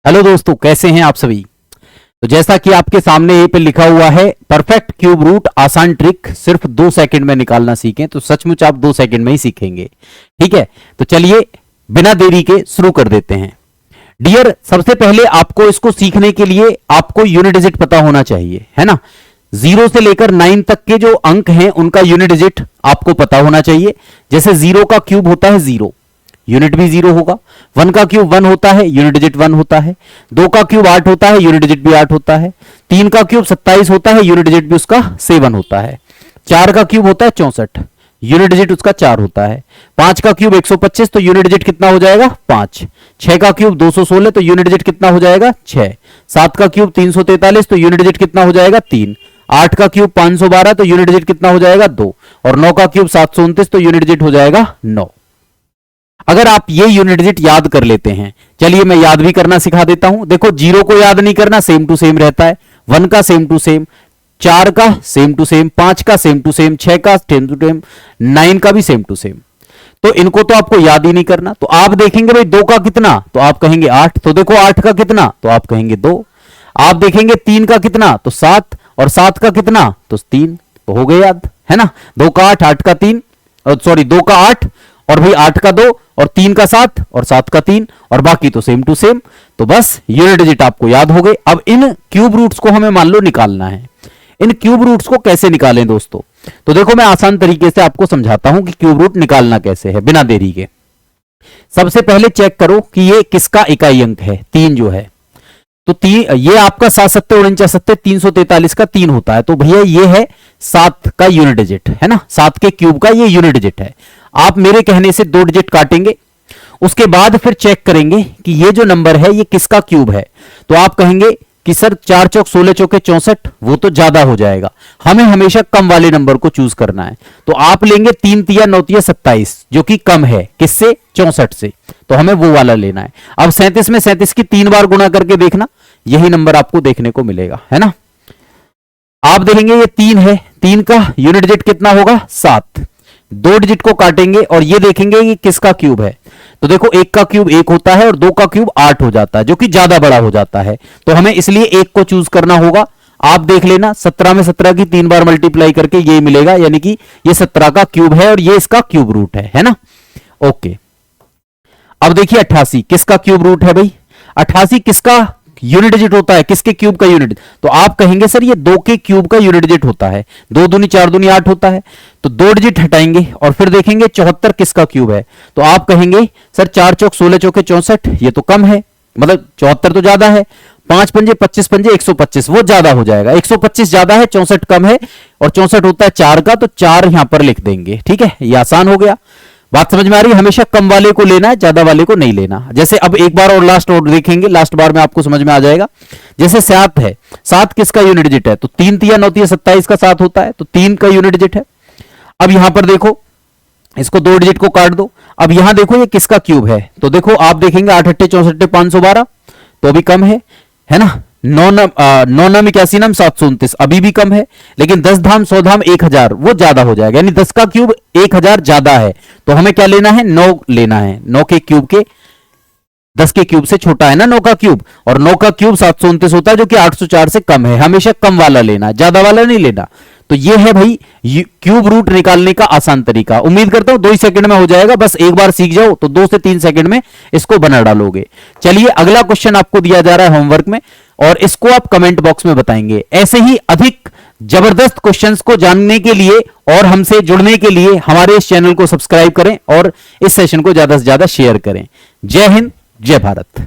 Hello दोस्तों, कैसे हैं आप सभी। तो जैसा कि आपके सामने ये पे लिखा हुआ है परफेक्ट क्यूब रूट आसान ट्रिक सिर्फ 2 सेकंड में निकालना सीखें, तो सचमुच आप 2 सेकंड में ही सीखेंगे। ठीक है, तो चलिए बिना देरी के शुरू कर देते हैं। डियर, सबसे पहले आपको इसको सीखने के लिए आपको यूनिट डिजिट पता होना चाहिए, है ना। 0 से लेकर 9 तक के जो अंक हैं उनका यूनिट डिजिट आपको पता होना चाहिए। जैसे 0 का क्यूब होता है 0, यूनिट भी 0 होगा। 1 का क्यूब 1 होता है, यूनिट डिजिट 1 होता है। 2 का क्यूब 8 होता है, यूनिट डिजिट भी 8 होता है। 3 का क्यूब 27 होता है, यूनिट डिजिट भी उसका 7 होता है। 4 का क्यूब होता है 64, यूनिट डिजिट उसका 4 होता है। 5 का क्यूब 125, तो यूनिट डिजिट कितना हो जाएगा 5। 6 का क्यूब 216, तो यूनिट डिजिट कितना हो जाएगा 6। 7 का क्यूब 343, तो यूनिट डिजिट कितना हो जाएगा 3। 8 का क्यूब 512, तो यूनिट डिजिट कितना हो जाएगा 2। और 9 का क्यूब 729, तो यूनिट डिजिट हो जाएगा 9। अगर आप ये यूनिट डिजिट याद कर लेते हैं, चलिए मैं याद भी करना सिखा देता हूं। देखो, 0 को याद नहीं करना, सेम टू सेम रहता है। 1 का सेम टू सेम, 4 का सेम टू सेम, 5 का सेम टू सेम, 6 का सेम टू सेम, 9 का भी सेम टू सेम। तो इनको तो आपको याद ही नहीं करना। तो आप देखेंगे भाई 2 का कितना, तो आप कहेंगे 8। तो देखो 8 का कितना, तो आप कहेंगे 2। आप देखेंगे 3 का कितना, तो 7। और 7 का कितना, तो 3। तो हो गए याद, है ना। 2 का 8, 8 का 3, सॉरी 2 का 8 और भाई 8 का 2 और 3 का 7 और 7 का 3 और बाकी तो सेम टू सेम। तो बस यूनिट डिजिट आपको याद हो गए। अब इन क्यूब रूट्स को हमें मान लो निकालना है। इन क्यूब रूट्स को कैसे निकालें दोस्तों, तो देखो मैं आसान तरीके से आपको समझाता हूं कि क्यूब रूट निकालना कैसे है बिना देरी के। सबसे पहले चेक करो कि ये किसका इकाई अंक है, 3 जो है। तो ये आपका 7 7 49 7 343 का 3 होता है। तो भैया ये है 7 का यूनिट डिजिट, है ना। 7 के क्यूब का ये यूनिट डिजिट है। आप मेरे कहने से 2 डिजिट काटेंगे, उसके बाद फिर चेक करेंगे कि ये जो नंबर है ये किसका क्यूब है। तो आप कहेंगे कि सर 4 चौक 16 चौके 64, वो तो ज्यादा हो जाएगा, हमें हमेशा कम वाले नंबर को चूज करना है। तो आप लेंगे 3 तिया 9 तिया 27, जो कि कम है किससे, 64 से। तो हमें वो वाला लेना है। अब 37 में 37 की 3 बार गुणा करके देखना, यही नंबर आपको देखने को मिलेगा, है ना। आप देखेंगे ये 3 है, 3 का यूनिट डिजिट कितना होगा 7। 2 डिजिट को काटेंगे और ये देखेंगे कि किसका क्यूब है। तो देखो 1 का क्यूब 1 होता है और 2 का क्यूब 8 हो जाता है, जो कि ज्यादा बड़ा हो जाता है। तो हमें इसलिए 1 को चूज करना होगा। आप देख लेना 17 में 17 की 3 बार मल्टीप्लाई करके ये मिलेगा, यानी कि ये 17 का क्यूब है और ये इसका क्यूब रूट है ना। ओके, अब देखिए 88 किसका क्यूब रूट है भाई। 88 किसका यूनिट डिजिट होता है, किसके क्यूब का यूनिट। तो आप कहेंगे सर ये 2 के क्यूब का यूनिट डिजिट होता है। 2 दूनी 4 दूनी 8 होता है। तो 2 डिजिट हटाएंगे और फिर देखेंगे 74 किसका क्यूब है। तो आप कहेंगे सर 4 चौक 16 चौके 64, ये तो कम है, मतलब 74 तो ज्यादा है। 5 पंजे 25 पंजे 125, वो ज्यादा हो जाएगा। 125 ज्यादा है, 64 कम है और 64 होता है 4 का, तो 4 यहां पर लिख देंगे। ठीक है, ये आसान हो गया। बात समझ में आ रही है। हमेशा कम वाले को लेना है, ज्यादा वाले को नहीं लेना। जैसे अब एक बार और लास्ट और देखेंगे, लास्ट बार में आपको समझ में आ जाएगा। जैसे 7 है, 7 किसका यूनिट डिजिट है, तो 3 तिया 9 तिया 27 का 7 होता है, तो 3 का यूनिट डिजिट है। अब यहां पर देखो, इसको 2 डिजिट को काट दो। अब यहां देखो ये किसका क्यूब है, तो देखो आप देखेंगे 8 8 64 512, तो अभी कम है ना। 9 नाम 81 नाम 729, अभी भी कम है। लेकिन 10 धाम 100 धाम 1000, वो ज्यादा हो जाएगा, यानी 10 का क्यूब 1000 ज्यादा है। तो हमें क्या लेना है, 9 लेना है। 9 के क्यूब के 10 के क्यूब से छोटा है ना 9 का क्यूब, और 9 का क्यूब 729 होता है, जो कि 804 से कम है। हमेशा कम वाला लेना है, ज्यादा वाला नहीं लेना। तो ये है भाई क्यूब रूट निकालने का आसान तरीका। उम्मीद करता हूं 2 ही सेकंड में हो जाएगा। बस एक बार सीख जाओ तो 2 से 3 सेकंड में इसको बना डालोगे। चलिए अगला क्वेश्चन आपको दिया जा रहा है होमवर्क में, और इसको आप कमेंट बॉक्स में बताएंगे। ऐसे ही अधिक जबरदस्त क्वेश्चंस को जानने के लिए और हमसे जुड़ने के लिए हमारे इस चैनल को सब्सक्राइब करें और इस सेशन को ज्यादा से ज्यादा शेयर करें। जय हिंद, जय भारत।